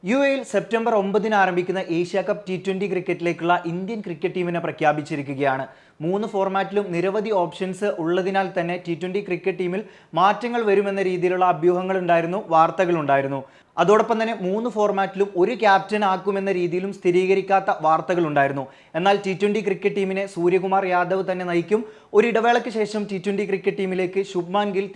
യുഎഇയിൽ September 9-ന് ആരംഭിക്കുന്ന Asia cup T20 ക്രിക്കറ്റിലേക്കുള്ള ഇന്ത്യൻ ക്രിക്കറ്റ് ടീമിനെ പ്രഖ്യാപിച്ചിരിക്കുകയാണ്. 3 ഫോർമാറ്റിലും നിരവധി ഓപ്ഷൻസ് ഉള്ളതിനാൽ തന്നെ T20 ക്രിക്കറ്റ് ടീമിൽ മാറ്റങ്ങൾ വരുമെന്ന രീതിയിലുള്ള അഭ്യൂഹങ്ങളുണ്ടായിരുന്നു, വാർത്തകളുണ്ടായിരുന്നു. അതോടൊപ്പം തന്നെ 3 ഫോർമാറ്റിലും ഒരു ക്യാപ്റ്റൻ ആക്കുമെന്ന രീതിയിലും സ്ഥിരീകരിക്കാത്ത വാർത്തകളുണ്ടായിരുന്നു. എന്നാൽ T20 ക്രിക്കറ്റ് ടീമിനെ സൂര്യകുമാർ യാദവ് തന്നെ നയിക്കും. ഒരു ഇടവേളയ്ക്ക് ശേഷം T20 ക്രിക്കറ്റ് ടീമിലേക്ക് ശുഭ്മാൻ ഗിൽ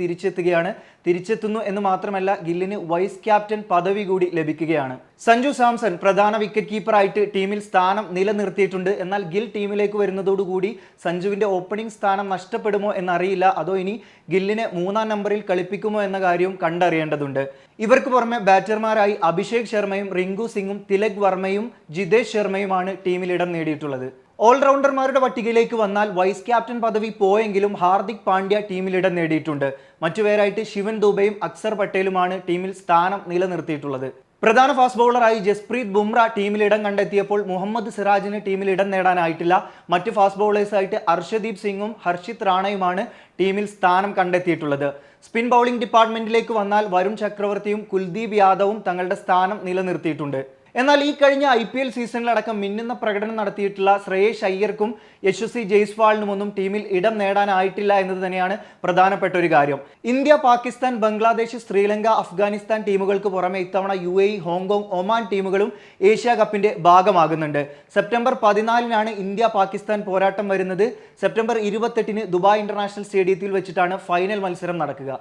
തിരിച്ചെത്തുന്നു എന്ന് മാത്രമല്ല, ഗില്ലിന് വൈസ് ക്യാപ്റ്റൻ പദവി കൂടി ലഭിക്കുകയാണ്. സഞ്ജു സാംസൺ പ്രധാന വിക്കറ്റ് കീപ്പറായിട്ട് ടീമിൽ സ്ഥാനം നിലനിർത്തിയിട്ടുണ്ട്. എന്നാൽ ഗിൽ ടീമിലേക്ക് വരുന്നതോടുകൂടി സഞ്ജുവിന്റെ ഓപ്പണിംഗ് സ്ഥാനം നഷ്ടപ്പെടുമോ എന്നറിയില്ല. അതോ ഇനി ഗില്ലിനെ 3-ാം നമ്പറിൽ കളിപ്പിക്കുമോ എന്ന കാര്യവും കണ്ടറിയേണ്ടതുണ്ട്. ഇവർക്ക് പുറമെ ബാറ്റർമാരായി അഭിഷേക് ശർമ്മയും റിങ്കു സിംഗും തിലക് വർമ്മയും ജിതേഷ് ശർമ്മയുമാണ് ടീമിൽ ഇടം നേടിയിട്ടുള്ളത്. ഓൾറൗണ്ടർമാരുടെ പട്ടികയിലേക്ക് വന്നാൽ വൈസ് ക്യാപ്റ്റൻ പദവി പോയെങ്കിലും ഹാർദിക് പാണ്ഡ്യ ടീമിൽ ഇടം നേടിയിട്ടുണ്ട്. മറ്റുപേരായിട്ട് ശിവൻ ദുബെയും അക്സർ പട്ടേലുമാണ് ടീമിൽ സ്ഥാനം നിലനിർത്തിയിട്ടുള്ളത്. പ്രധാന ഫാസ്റ്റ് ബൗളറായി ജസ്പ്രീത് ബുംറ ടീമിൽ ഇടം കണ്ടെത്തിയപ്പോൾ മുഹമ്മദ് സിറാജിന് ടീമിൽ ഇടം നേടാനായിട്ടില്ല. മറ്റ് ഫാസ്റ്റ് ബൗളേഴ്സായിട്ട് അർഷദീപ് സിംഗും ഹർഷിത് റാണയുമാണ് ടീമിൽ സ്ഥാനം കണ്ടെത്തിയിട്ടുള്ളത്. സ്പിൻ ബൗളിംഗ് ഡിപ്പാർട്ട്മെന്റിലേക്ക് വന്നാൽ വരുൺ ചക്രവർത്തിയും കുൽദീപ് യാദവും തങ്ങളുടെ സ്ഥാനം നിലനിർത്തിയിട്ടുണ്ട്. എന്നാൽ ഈ കഴിഞ്ഞ IPL സീസണിലടക്കം മിന്നുന്ന പ്രകടനം നടത്തിയിട്ടുള്ള ശ്രേയസ് അയ്യർക്കും യശസ്വി ജയ്സ്വാളിനുമൊന്നും ടീമിൽ ഇടം നേടാനായിട്ടില്ല എന്നത് തന്നെയാണ് പ്രധാനപ്പെട്ട ഒരു കാര്യം. ഇന്ത്യ, പാകിസ്ഥാൻ, ബംഗ്ലാദേശ്, ശ്രീലങ്ക, അഫ്ഗാനിസ്ഥാൻ ടീമുകൾക്ക് പുറമെ ഇത്തവണ UAE, ഹോങ്കോങ്, ഒമാൻ ടീമുകളും ഏഷ്യ കപ്പിന്റെ ഭാഗമാകുന്നുണ്ട്. സെപ്റ്റംബർ 14-നാണ് ഇന്ത്യ പാകിസ്ഥാൻ പോരാട്ടം വരുന്നത്. സെപ്റ്റംബർ 28-ന് ദുബായ് ഇന്റർനാഷണൽ സ്റ്റേഡിയത്തിൽ വെച്ചിട്ടാണ് ഫൈനൽ മത്സരം നടക്കുക.